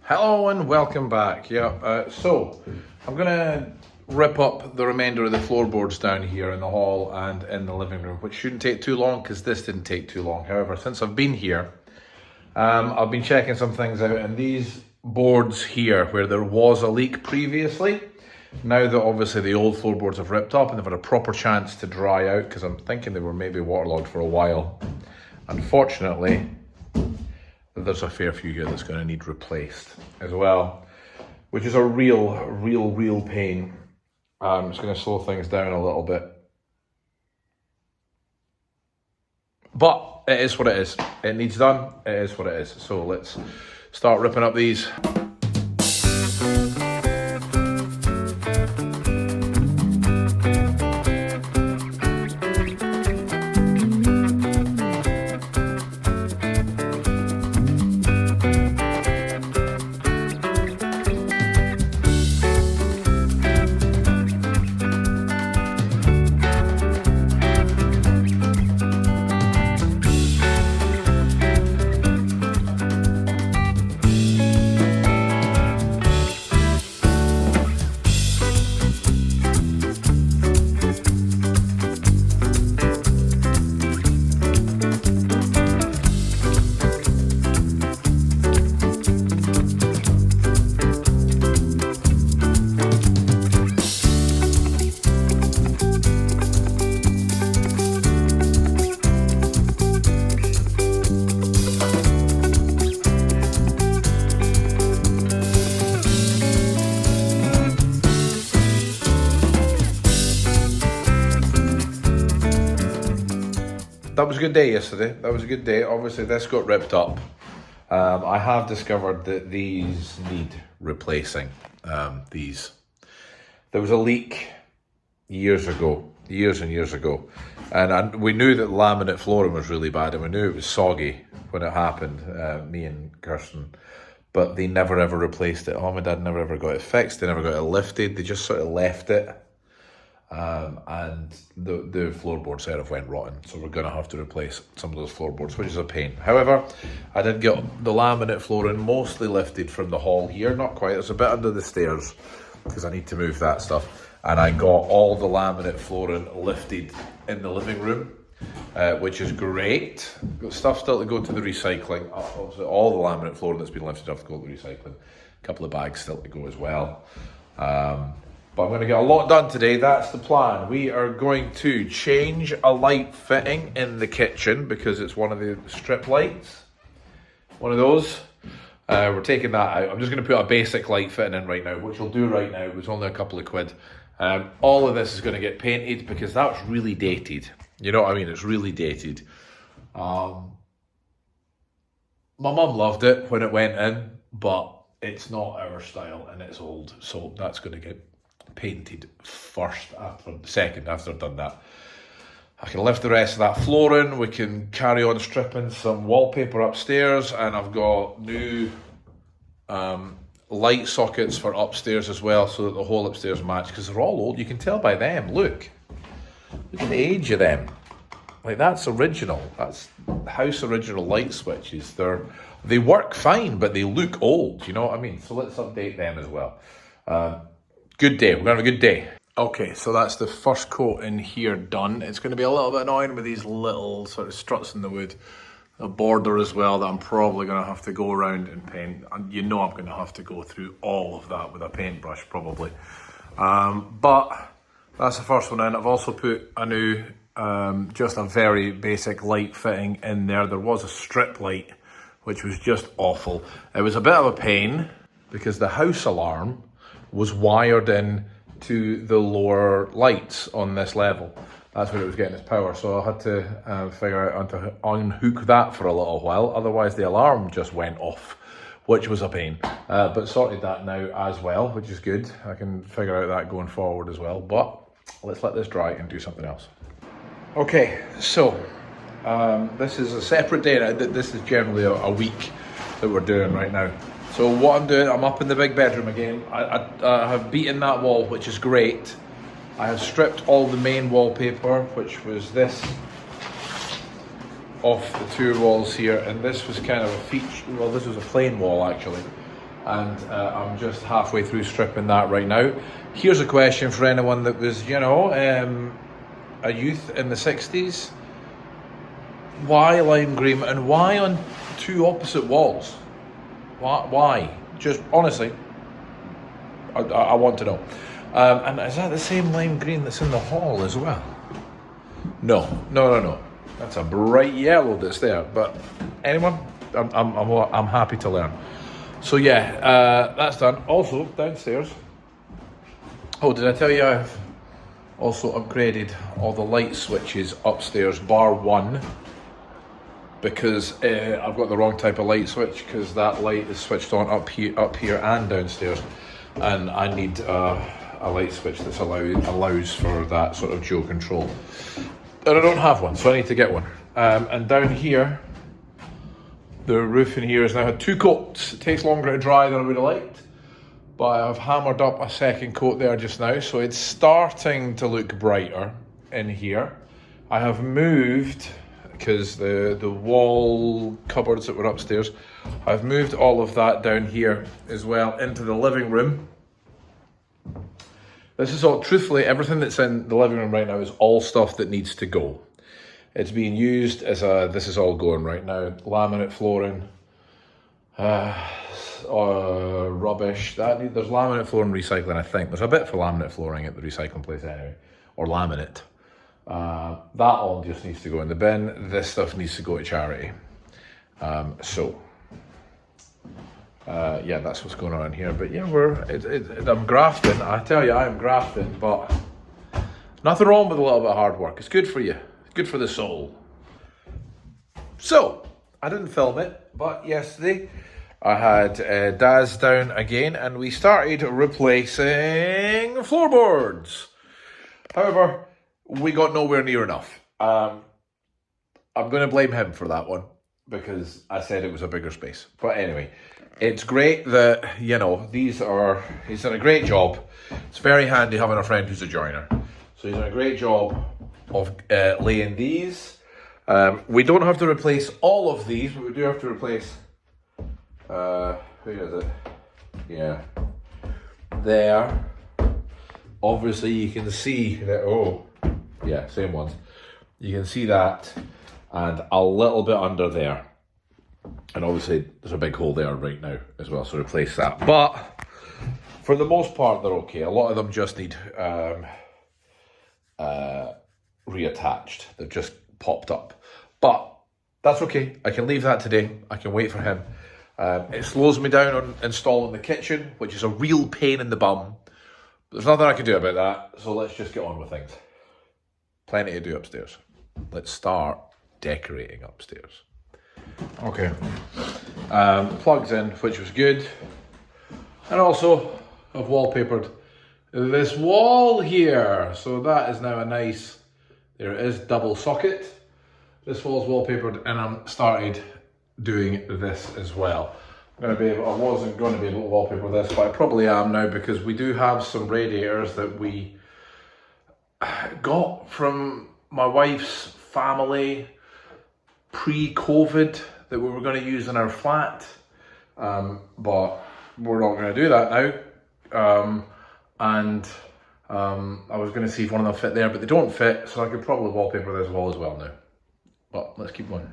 Hello and welcome back. So I'm gonna rip up the remainder of the floorboards down here in the hall and in the living room, which shouldn't take too long because this didn't take too long. However, since I've been here, I've been checking some things out, and these boards here, where there was a leak previously, now that obviously the old floorboards have ripped up and they've had a proper chance to dry out, because I'm thinking they were maybe waterlogged for a while. Unfortunately, there's a fair few here that's going to need replaced as well, which is a real pain. I'm just going to slow things down a little bit. But it is what it is. It needs done. It is what it is. So let's start ripping up these. That was a good day yesterday. That was a good day. Obviously this got ripped up. I have discovered that these need replacing. There was a leak years and years ago. And we knew that laminate flooring was really bad, and we knew it was soggy when it happened, me and Kirsten. But they never ever replaced it. Mum and Dad never ever got it fixed. They never got it lifted. They just sort of left it. And the floorboards there have went rotten, so we're going to have to replace some of those floorboards, which is a pain. However, I did get the laminate flooring mostly lifted from the hall here, not quite, it's a bit under the stairs because I need to move that stuff, and I got all the laminate flooring lifted in the living room, which is great. Got stuff still to go to the recycling. Obviously all the laminate flooring that's been lifted have to go to the recycling. A couple of bags still to go as well. But I'm going to get a lot done today. That's the plan. We are going to change a light fitting in the kitchen because it's one of the strip lights. One of those. We're taking that out. I'm just going to put a basic light fitting in right now, which we'll do right now. It was only a couple of quid. All of this is going to get painted because that's really dated. You know what I mean? It's really dated. My mum loved it when it went in, but it's not our style and it's old. So that's going to get painted second after I've done that. I can lift the rest of that flooring. We can carry on stripping some wallpaper upstairs, and I've got new light sockets for upstairs as well, so that the whole upstairs match, because they're all old. You can tell by them. Look at the age of them. Like, that's original. That's house original light switches. They work fine, but they look old. You know what I mean? So let's update them as well. Good day. We're going to have a good day. Okay, so that's the first coat in here done. It's going to be a little bit annoying with these little sort of struts in the wood. A border as well that I'm probably going to have to go around and paint. And you know I'm going to have to go through all of that with a paintbrush probably. But that's the first one in. I've also put a new, just a very basic light fitting in there. There was a strip light, which was just awful. It was a bit of a pain because the house alarm was wired in to the lower lights on this level. That's where it was getting its power. So I had to figure out how to unhook that for a little while. Otherwise the alarm just went off, which was a pain. But sorted that now as well, which is good. I can figure out that going forward as well. But let's let this dry and do something else. Okay, so this is a separate day. This is generally a week that we're doing right now. So what I'm doing, I'm up in the big bedroom again. I have beaten that wall, which is great. I have stripped all the main wallpaper, which was this, off the two walls here, and this was kind of a feature, well, this was a plain wall actually. and I'm just halfway through stripping that right now. Here's a question for anyone that was, you know, a youth in the 60s. Why lime green and why on two opposite walls? Why? Just honestly, I want to know. And is that the same lime green that's in the hall as well? No. That's a bright yellow that's there. But anyone, I'm happy to learn. So yeah, that's done. Also downstairs. Oh, did I tell you I've also upgraded all the light switches upstairs, bar one, because I've got the wrong type of light switch, because that light is switched on up here and downstairs, and I need a light switch that allows for that sort of dual control. And I don't have one, so I need to get one. And down here, the roof in here has now had 2 coats. It takes longer to dry than I would have liked, but I've hammered up a second coat there just now, so it's starting to look brighter in here. I have moved, because the wall cupboards that were upstairs, I've moved all of that down here as well into the living room. This is all, truthfully, everything that's in the living room right now is all stuff that needs to go. It's being used as this is all going right now. Laminate flooring, rubbish. There's laminate flooring recycling, I think. There's a bit for laminate flooring at the recycling place anyway, or laminate. That all just needs to go in the bin. This stuff needs to go to charity. Yeah, that's what's going on in here. But yeah, I'm grafting. I tell you, I am grafting, but nothing wrong with a little bit of hard work. It's good for you. It's good for the soul. So, I didn't film it, but yesterday I had Daz down again, and we started replacing floorboards. However, we got nowhere near enough. I'm going to blame him for that one, because I said it was a bigger space. But anyway, it's great that, you know, he's done a great job. It's very handy having a friend who's a joiner. So he's done a great job of laying these. We don't have to replace all of these, but we do have to replace, who is it? Yeah, there. Obviously you can see that, oh, yeah, same ones. You can see that, and a little bit under there. And obviously there's a big hole there right now as well, so replace that. But for the most part, they're okay. A lot of them just need reattached. They've just popped up. But that's okay. I can leave that today. I can wait for him. It slows me down on installing the kitchen, which is a real pain in the bum. But there's nothing I can do about that, so let's just get on with things. Plenty to do upstairs. Let's start decorating upstairs. Okay, plugs in, which was good. And also, I've wallpapered this wall here. So that is now a nice, there it is, double socket. This wall's wallpapered, and I'm started doing this as well. I wasn't going to be able to wallpaper this, but I probably am now, because we do have some radiators that we got from my wife's family pre-COVID that we were going to use in our flat, but we're not going to do that now. I was going to see if one of them fit there, but they don't fit, so I could probably wallpaper this wall as well now. But let's keep going.